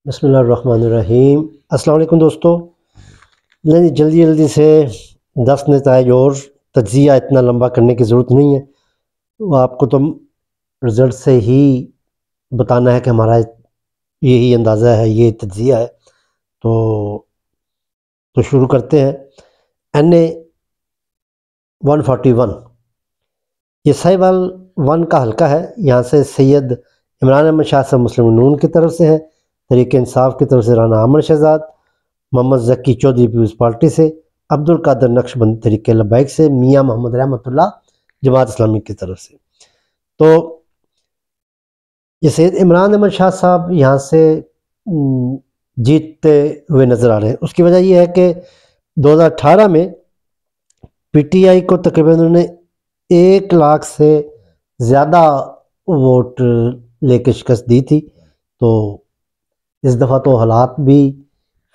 بسم اللہ الرحمن الرحیم۔ السلام علیکم دوستو۔ جلدی سے 10 نتائج اور تجزیہ اتنا لمبا کرنے کی ضرورت نہیں ہے، وہ آپ کو تو رزلٹ سے ہی بتانا ہے کہ ہمارا یہی اندازہ ہے، یہ تجزیہ ہے۔ تو شروع کرتے ہیں۔ NA 141 یہ ساہیوال 1 کا حلقہ ہے۔ یہاں سے سید عمران احمد شاہ صاحب مسلم نون کی طرف سے ہے، تحریک انصاف کی طرف سے رانا عامر شہزاد، محمد ذکی چودھری پیپلز پارٹی سے، عبد القادر نقشبندی تحریک لبیک سے، میاں محمد رحمت اللہ جماعت اسلامی کی طرف سے۔ تو یہ سید عمران احمد شاہ صاحب یہاں سے جیتتے ہوئے نظر آ رہے ہیں۔ اس کی وجہ یہ ہے کہ 2018 میں PTI کو تقریباً انہوں نے 1 لاکھ سے زیادہ ووٹ لے کے شکست دی تھی۔ تو اس دفعہ تو حالات بھی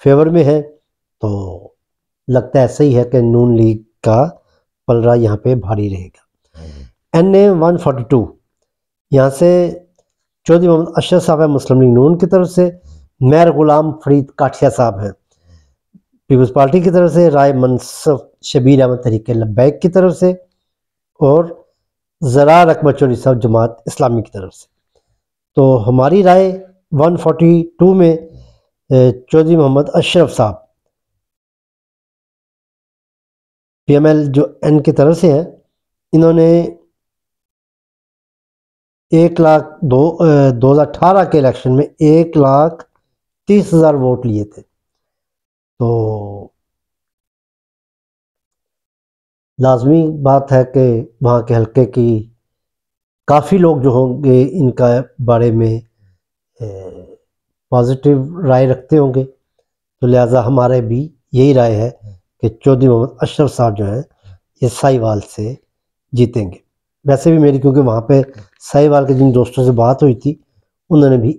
فیور میں ہے، تو لگتا ہے صحیح ہے کہ نون لیگ کا پلڑا یہاں پہ بھاری رہے گا۔ NA 142 یہاں سے چودھری محمد اشرف صاحب ہے مسلم لیگ نون کی طرف سے، میر غلام فرید کاٹھیا صاحب ہیں پیپلز پارٹی کی طرف سے، رائے منصف شبیر احمد تحریک لبیک کی طرف سے، اور زرار اکبر چودھری صاحب جماعت اسلامی کی طرف سے۔ تو ہماری رائے 142 میں چودھری محمد اشرف صاحب PML جو N کی طرف سے ہیں، انہوں نے 2018 کے الیکشن میں 1,30,000 ووٹ لیے تھے۔ تو لازمی بات ہے کہ وہاں کے حلقے کی کافی لوگ جو ہوں گے ان کا بارے میں پازیٹیو رائے رکھتے ہوں گے، تو لہٰذا ہمارے بھی یہی رائے ہے کہ چودھری محمد اشرف صاحب جو ہیں یہ ساہیوال سے جیتیں گے۔ ویسے بھی میری کیونکہ وہاں پہ ساہیوال کے جن دوستوں سے بات ہوئی تھی، انہوں نے بھی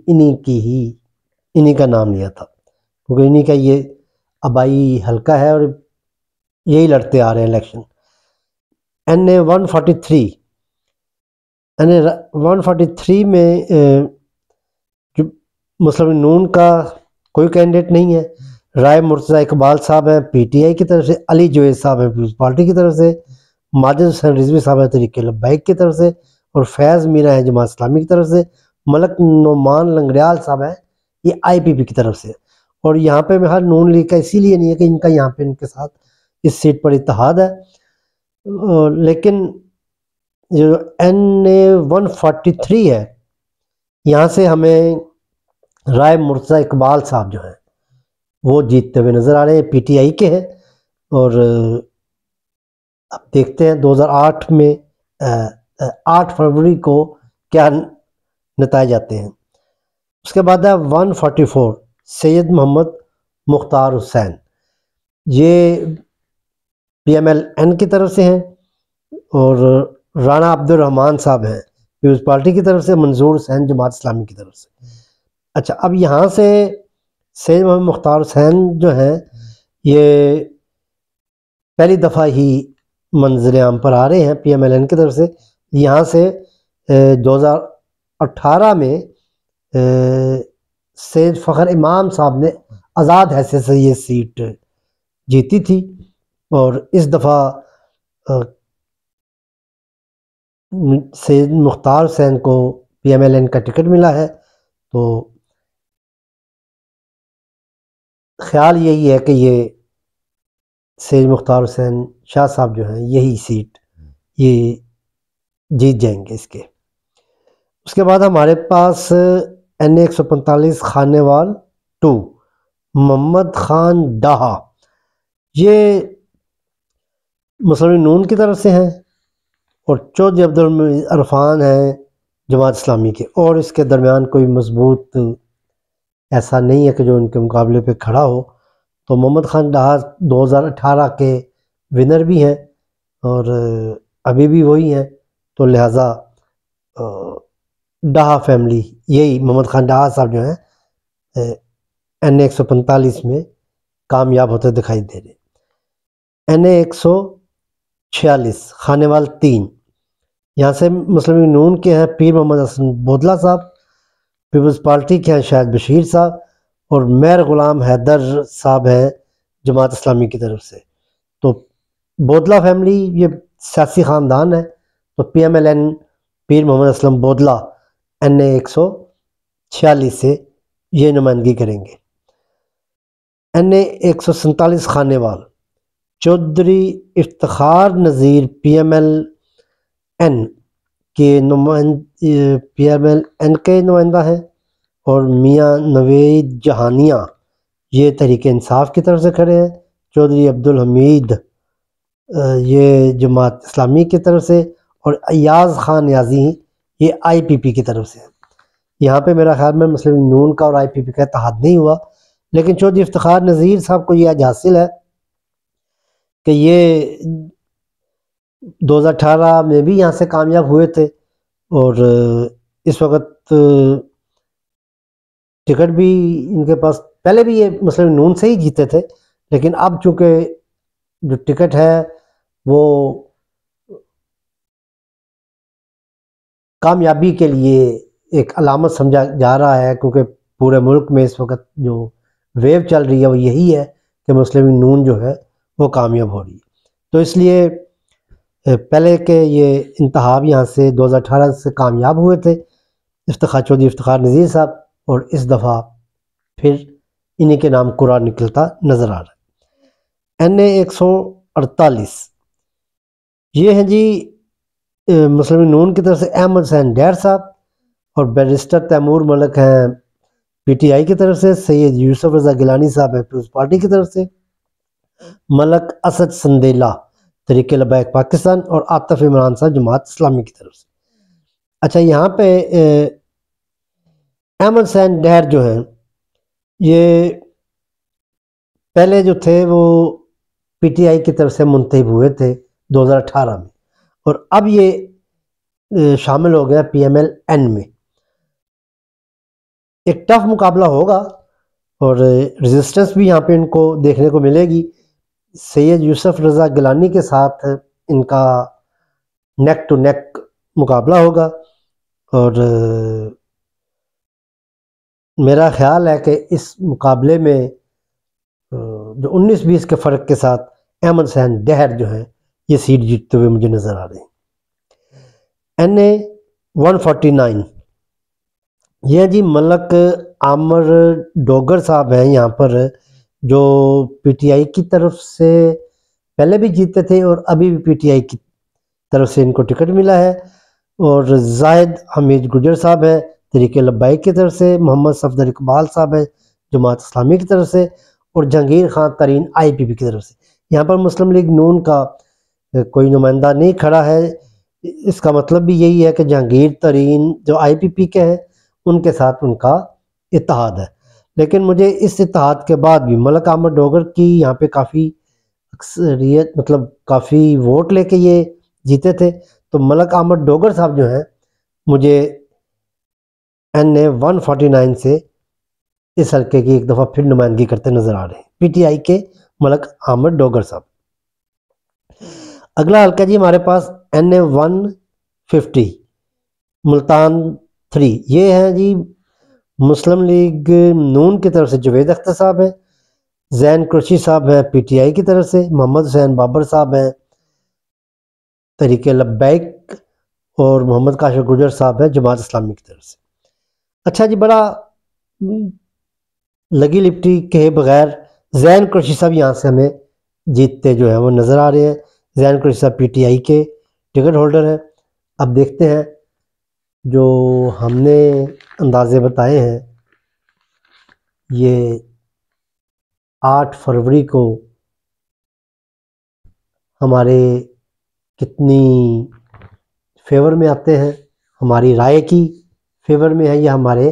انہی کا نام لیا تھا، کیونکہ انہی کا یہ آبائی حلقہ ہے اور یہی لڑتے آ رہے ہیں الیکشن۔ NA 143 میں جو مسلم نون کا کوئی کینڈیڈیٹ نہیں ہے۔ رائے مرتضیٰ اقبال صاحب ہیں PTI کی طرف سے، علی جوید صاحب ہیں پیپلز پارٹی کی طرف سے، ماجد حسین رضوی صاحب ہیں تحریک لبیک کی طرف سے، اور فیض میرا ہیں جماعت اسلامی کی طرف سے، ملک نعمان لنگڑیال صاحب ہیں یہ IPP کی طرف سے۔ اور یہاں پہ ہر نون لیگ کا اسی لیے نہیں ہے کہ ان کا یہاں پہ ان کے ساتھ اس سیٹ پر اتحاد ہے، لیکن جو NA 143 ہے یہاں سے ہمیں رائے مرتضیٰ اقبال صاحب جو ہیں وہ جیتتے ہوئے نظر آ رہے ہیں، PTI کے ہیں۔ اور اب دیکھتے ہیں 2008 میں 8 فروری کو کیا نتائج آتے ہیں۔ اس کے بعد ہے 144 سید محمد مختار حسین، یہ PML N کی طرف سے ہیں، اور رانا عبد الرحمن صاحب ہیں پیپلز پارٹی کی طرف سے، منظور حسین جماعت اسلامی کی طرف سے۔ اچھا، اب یہاں سے سید محمد مختار حسین جو ہیں یہ پہلی دفعہ ہی منظر عام پر آ رہے ہیں PML N کی طرف سے۔ یہاں سے 2018 میں سید فخر امام صاحب نے آزاد حیثیت سے یہ سیٹ جیتی تھی، اور اس دفعہ سید مختار حسین کو PML N کا ٹکٹ ملا ہے۔ تو خیال یہی ہے کہ یہ سید مختار حسین شاہ صاحب جو ہیں یہی سیٹ یہ جیت جائیں گے اس کے۔ اس کے بعد ہمارے پاس NA 145 خانیوال 2 محمد خان ڈاہا، یہ مسلم نون کی طرف سے ہیں، اور چودھری عبدالمجید عرفان ہیں جماعت اسلامی کے، اور اس کے درمیان کوئی مضبوط ایسا نہیں ہے کہ جو ان کے مقابلے پہ کھڑا ہو۔ تو محمد خان ڈاہا 2018 کے ونر بھی ہیں اور ابھی بھی وہی ہیں، تو لہٰذا ڈاہا فیملی، یہی محمد خان ڈاہا صاحب جو ہیں NA 145 میں کامیاب ہوتے دکھائی دے رہے ہیں۔ NA 146 خانیوال 3 یہاں سے مسلم نون کے ہیں پیر محمد حسن بودلہ صاحب، پیپلز پارٹی کے ہیں شاہد بشیر صاحب، اور میر غلام حیدر صاحب ہیں جماعت اسلامی کی طرف سے۔ تو بودلہ فیملی یہ سیاسی خاندان ہے، تو پی ایم ایل این پیر محمد اسلم بودلہ این اے 146 سے یہ نمائندگی کریں گے۔ این اے 147 Khanewal Chaudhry Iftikhar Nazir P M L N کے نمائندہ ہیں، اور میاں نوید جہانیہ یہ تحریک انصاف کی طرف سے کھڑے ہیں۔ چودھری عبدالحمید یہ جماعت اسلامی کی طرف سے، اور ایاز خان نیازی یہ آئی پی پی کی طرف سے۔ یہاں پہ میرا خیال میں مسلم نون کا اور آئی پی پی کا اتحاد نہیں ہوا، لیکن چودھری افتخار نذیر صاحب کو یہ آج حاصل ہے کہ یہ 2018 میں بھی یہاں سے کامیاب ہوئے تھے، اور اس وقت ٹکٹ بھی ان کے پاس، پہلے بھی یہ مسلم نون سے ہی جیتے تھے، لیکن اب چونکہ جو ٹکٹ ہے وہ کامیابی کے لیے ایک علامت سمجھا جا رہا ہے، کیونکہ پورے ملک میں اس وقت جو ویو چل رہی ہے وہ یہی ہے کہ مسلم نون جو ہے وہ کامیاب ہو رہی ہے۔ تو اس لیے پہلے کہ یہ انتخاب یہاں سے 2018 سے کامیاب ہوئے تھے چودھری افتخار نذیر صاحب، اور اس دفعہ پھر انہی کے نام قرعہ نکلتا نظر آ رہا ہے۔ این اے 148 یہ ہیں جی مسلم نون کی طرف سے احمد حسین ڈیر صاحب، اور بیرسٹر تیمور ملک ہیں پی ٹی آئی کی طرف سے، سید یوسف رضا گیلانی صاحب ہیں پیپلز پارٹی کی طرف سے، ملک اسد سندیلا تحریک لبیک پاکستان، اور عاطف عمران صاحب جماعت اسلامی کی طرف سے۔ اچھا، یہاں پہ احمد حسین ڈیر جو ہیں یہ پہلے جو تھے وہ پی ٹی آئی کی طرف سے منتخب ہوئے تھے 2018 میں، اور اب یہ شامل ہو گیا پی ایم ایل این میں۔ ایک ٹف مقابلہ ہوگا، اور ریزسٹنس بھی یہاں پہ ان کو دیکھنے کو ملے گی۔ سید یوسف رضا گیلانی کے ساتھ ان کا نیک ٹو نیک مقابلہ ہوگا، اور میرا خیال ہے کہ اس مقابلے میں جو 19-20 کے فرق کے ساتھ احمد حسین ڈہر جو ہیں یہ سیٹ جیتتے ہوئے مجھے نظر آ رہے ہیں۔ این اے 149 یہ جی ملک عامر ڈوگر صاحب ہیں یہاں پر، جو پی ٹی آئی کی طرف سے پہلے بھی جیتے تھے اور ابھی بھی پی ٹی آئی کی طرف سے ان کو ٹکٹ ملا ہے، اور زاہد حمید گجر صاحب ہیں تحریک لبیک کی طرف سے، محمد صفدر اقبال صاحب ہیں جماعت اسلامی کی طرف سے، اور جہانگیر خان ترین آئی پی پی کی طرف سے۔ یہاں پر مسلم لیگ نون کا کوئی نمائندہ نہیں کھڑا ہے، اس کا مطلب بھی یہی ہے کہ جہانگیر ترین جو آئی پی پی کے ہیں ان کے ساتھ ان کا اتحاد ہے۔ لیکن مجھے اس اتحاد کے بعد بھی ملک عامر ڈوگر کی یہاں پہ کافی اکثریت، مطلب کافی ووٹ لے کے یہ جیتے تھے، تو ملک عامر ڈوگر صاحب جو ہیں مجھے این اے 149 سے اس حلقے کی ایک دفعہ پھر نمائندگی کرتے نظر آ رہے ہیں، پی ٹی آئی کے ملک عامر ڈوگر صاحب۔ اگلا حلقہ جی ہمارے پاس این اے 150 ملتان 3، یہ ہیں جی مسلم لیگ نون کی طرف سے جوید اختر صاحب ہیں، زین قریشی صاحب ہیں پی ٹی آئی کی طرف سے، محمد حسین بابر صاحب ہیں تحریک لبیک، اور محمد کاشف گجر صاحب ہیں جماعت اسلامی کی طرف سے۔ اچھا جی، بڑا لگی لپٹی کے بغیر زین قریشی صاحب یہاں سے ہمیں جیتتے جو ہیں وہ نظر آ رہے ہیں۔ زین قریشی صاحب پی ٹی آئی کے ٹکٹ ہولڈر ہیں۔ اب دیکھتے ہیں جو ہم نے اندازے بتائے ہیں، یہ 8 فروری کو ہمارے کتنی فیور میں آتے ہیں، ہماری رائے کی فیور میں ہے یا ہمارے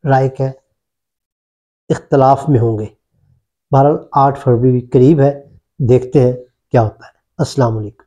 رائے کے اختلاف میں ہوں گے۔ بہرحال 8 فروری قریب ہے، دیکھتے ہیں کیا ہوتا ہے۔ السلام علیکم۔